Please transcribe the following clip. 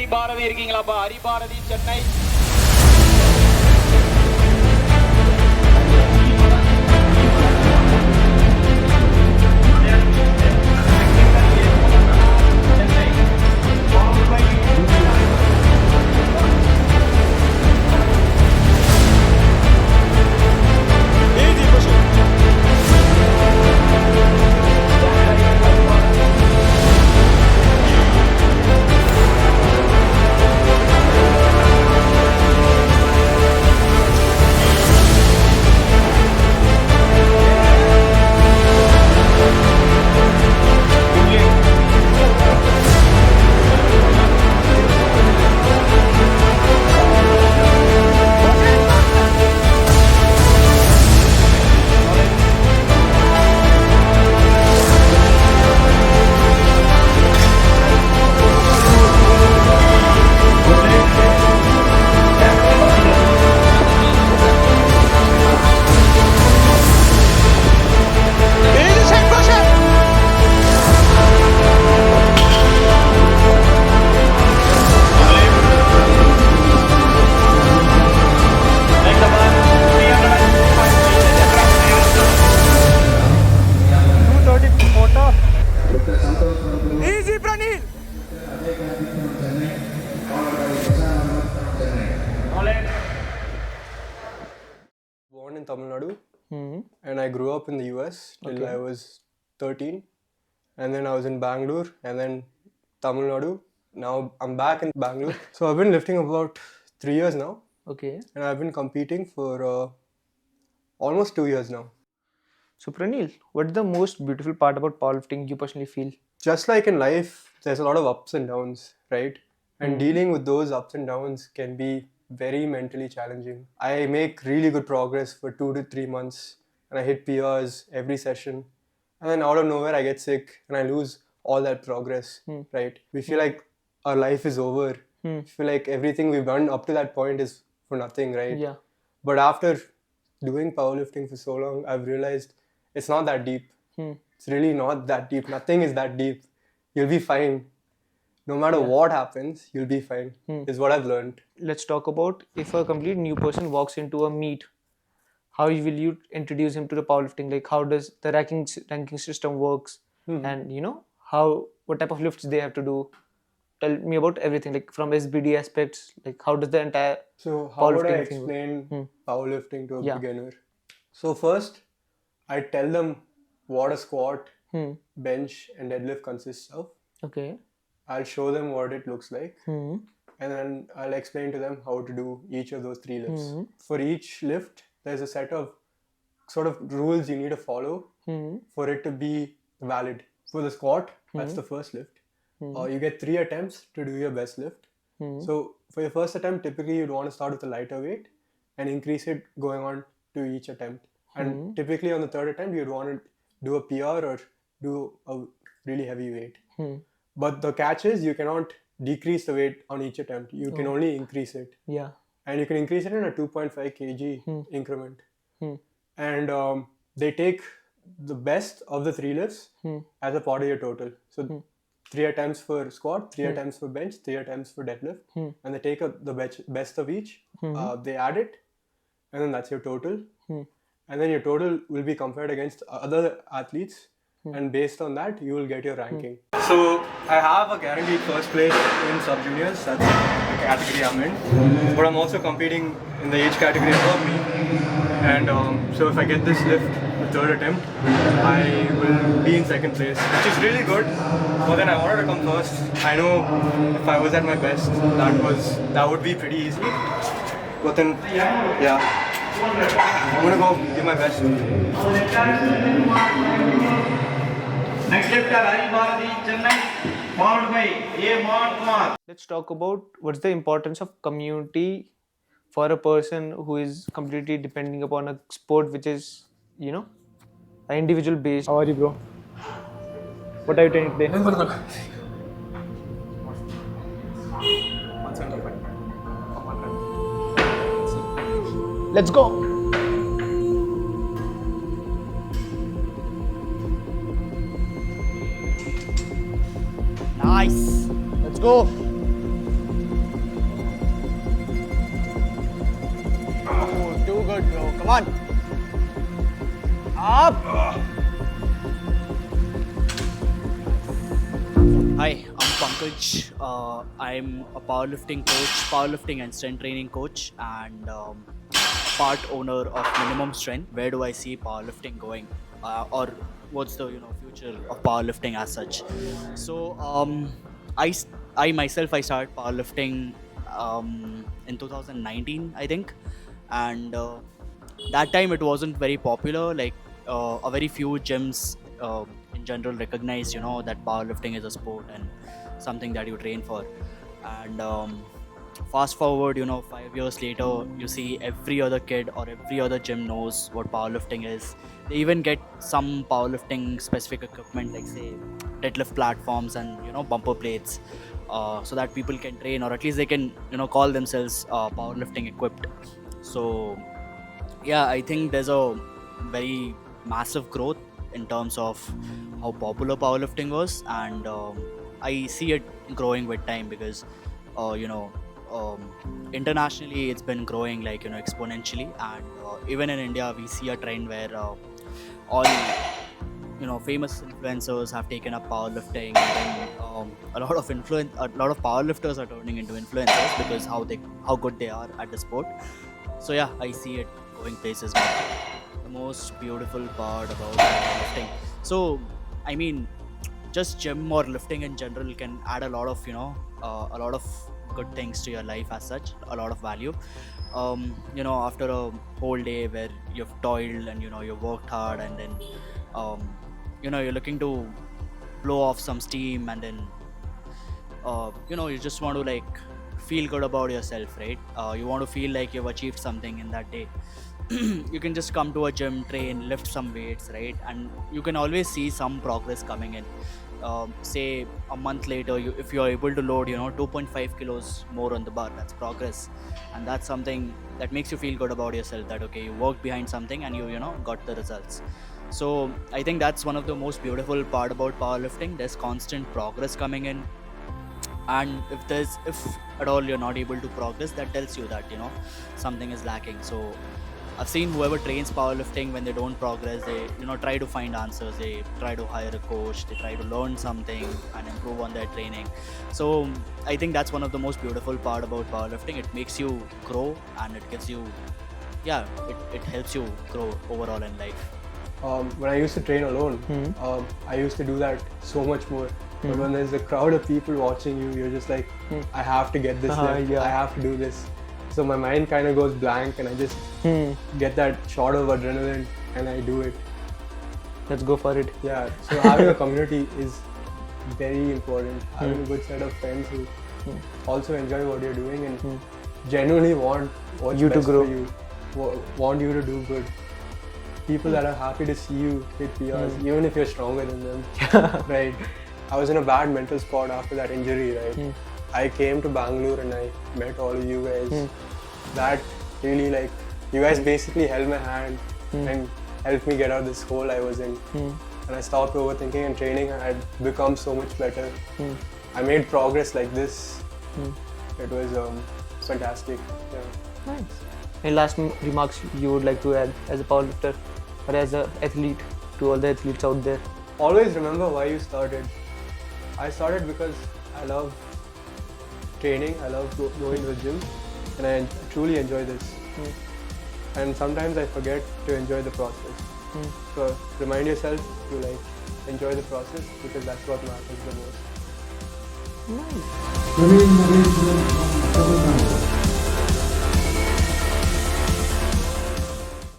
ஹரிபாரதி இருக்கீங்களாப்பா? ஹரிபாரதி Chennai. Easy, Praneel. Born in Tamil Nadu, and I grew up in the US till I was 13, and then I was in Bangalore, and then Tamil Nadu. Now I'm back in Bangalore. So I've been lifting about 3 years now. Okay. And I've been competing for almost 2 years now. So Praneel, what's the most beautiful part about powerlifting you personally feel? Just like in life, there's a lot of ups and downs, right? And dealing with those ups and downs can be very mentally challenging. I make really good progress for 2 to 3 months, and I hit PRs every session. And then out of nowhere, I get sick and I lose all that progress, right? We feel like our life is over. We feel like everything we've done up to that point is for nothing, right? Yeah. But after doing powerlifting for so long, I've realized it's not that deep. It's really not that deep. Nothing is that deep. You'll be fine. No matter what happens, you'll be fine, is what I've learned. Let's talk about if a complete new person walks into a meet, how will you introduce him to the powerlifting? Like how does the ranking system works, and what type of lifts they have to do? Tell me about everything, like from SBD aspects, like how does the entire So how would I powerlifting thing work? explain powerlifting to a beginner? So first, I tell them what a squat, bench and deadlift consists of. Okay. I'll show them what it looks like. And then I'll explain to them how to do each of those 3 lifts. For each lift, there's a set of sort of rules you need to follow for it to be valid. For the squat, that's the first lift. You get 3 attempts to do your best lift. So for your first attempt, typically you'd want to start with a lighter weight and increase it going on to each attempt. And typically on the third attempt, you'd want to do a PR or do a really heavy weight. But the catch is you cannot decrease the weight on each attempt. You can only increase it. Yeah. And you can increase it in a 2.5 kg increment. And they take the best of the 3 lifts as a part of your total. So 3 attempts for squat, 3 attempts for bench, 3 attempts for deadlift. And they take the best of each. They add it. And then that's your total. And then your total will be compared against other athletes. And based on that, you will get your ranking. So I have a guaranteed first place in sub-juniors. That's the category I'm in. But I'm also competing in the age category above me. And so if I get this lift, the third attempt, I will be in second place, which is really good. But then I wanted to come first. I know if I was at my best, that would be pretty easy. But then, yeah. I'm gonna go give my best. Next lifter Haribaradhi Chennai, followed by A. Mohan Kumar. Let's talk about what's the importance of community for a person who is completely depending upon a sport which is, an individual based. How are you, bro? What are you training today? Let's go. Nice. Let's go. Come on. Up. Hi, I'm Pankaj. I'm a powerlifting and strength training coach, and part owner of MNMM Strength. Where do I see powerlifting going, or what's the future of powerlifting as such? So I myself I started powerlifting in 2019, I think, and that time it wasn't very popular. Like a very few gyms in general recognize that powerlifting is a sport and something that you train for. And fast forward 5 years later, you see every other kid or every other gym knows what powerlifting is. They even get some powerlifting specific equipment, like say deadlift platforms and bumper plates, so that people can train, or at least they can call themselves powerlifting equipped. So yeah, I think there's a very massive growth in terms of how popular powerlifting was, and I see it growing with time because internationally it's been growing like exponentially, and even in India we see a trend where all famous influencers have taken up powerlifting, and then a lot of powerlifters are turning into influencers because how good they are at the sport. So yeah, I see it going places, man. The most beautiful part about lifting. So I mean, just gym or lifting in general can add a lot of a lot of good things to your life as such, a lot of value. After a whole day where you've toiled and you've worked hard, and then you're looking to blow off some steam, and then you just want to like feel good about yourself, right? You want to feel like you've achieved something in that day. You can just come to a gym, train, lift some weights, right? And you can always see some progress coming in. Say a month later, if you're able to load 2.5 kilos more on the bar, that's progress. And that's something that makes you feel good about yourself, that okay, you worked behind something and you got the results. So I think that's one of the most beautiful part about powerlifting. There's constant progress coming in, and if at all you're not able to progress, that tells you that something is lacking. So I've seen whoever trains powerlifting, when they don't progress, they try to find answers, they try to hire a coach, they try to learn something and improve on their training. So I think that's one of the most beautiful part about powerlifting. It makes you grow, and it gives you it helps you grow overall in life. When I used to train alone, I used to do that so much more. But when there's a crowd of people watching you, you're just like, I have to get this lift, I have to do this. So my mind kind of goes blank, and I just get that shot of adrenaline and I do it. Let's go for it. Yeah, so having a community is very important. Having a good set of friends who also enjoy what you're doing and genuinely want what's You to best grow. for you, want you to do good. People that are happy to see you hit PRs, even if you're stronger than them. Right. I was in a bad mental spot after that injury, right? I came to Bangalore and I met all of you guys. That really, like, you guys basically held my hand and helped me get out of this hole I was in. And I stopped overthinking, and training had become so much better. I made progress like this. It was fantastic. Yeah. Nice. Any last remarks you would like to add as a powerlifter or as an athlete to all the athletes out there? Always remember why you started. I started because I love training, I love going to the gym, and I truly enjoy this. And sometimes I forget to enjoy the process. So remind yourself to like enjoy the process, because that's what matters the most. Nice.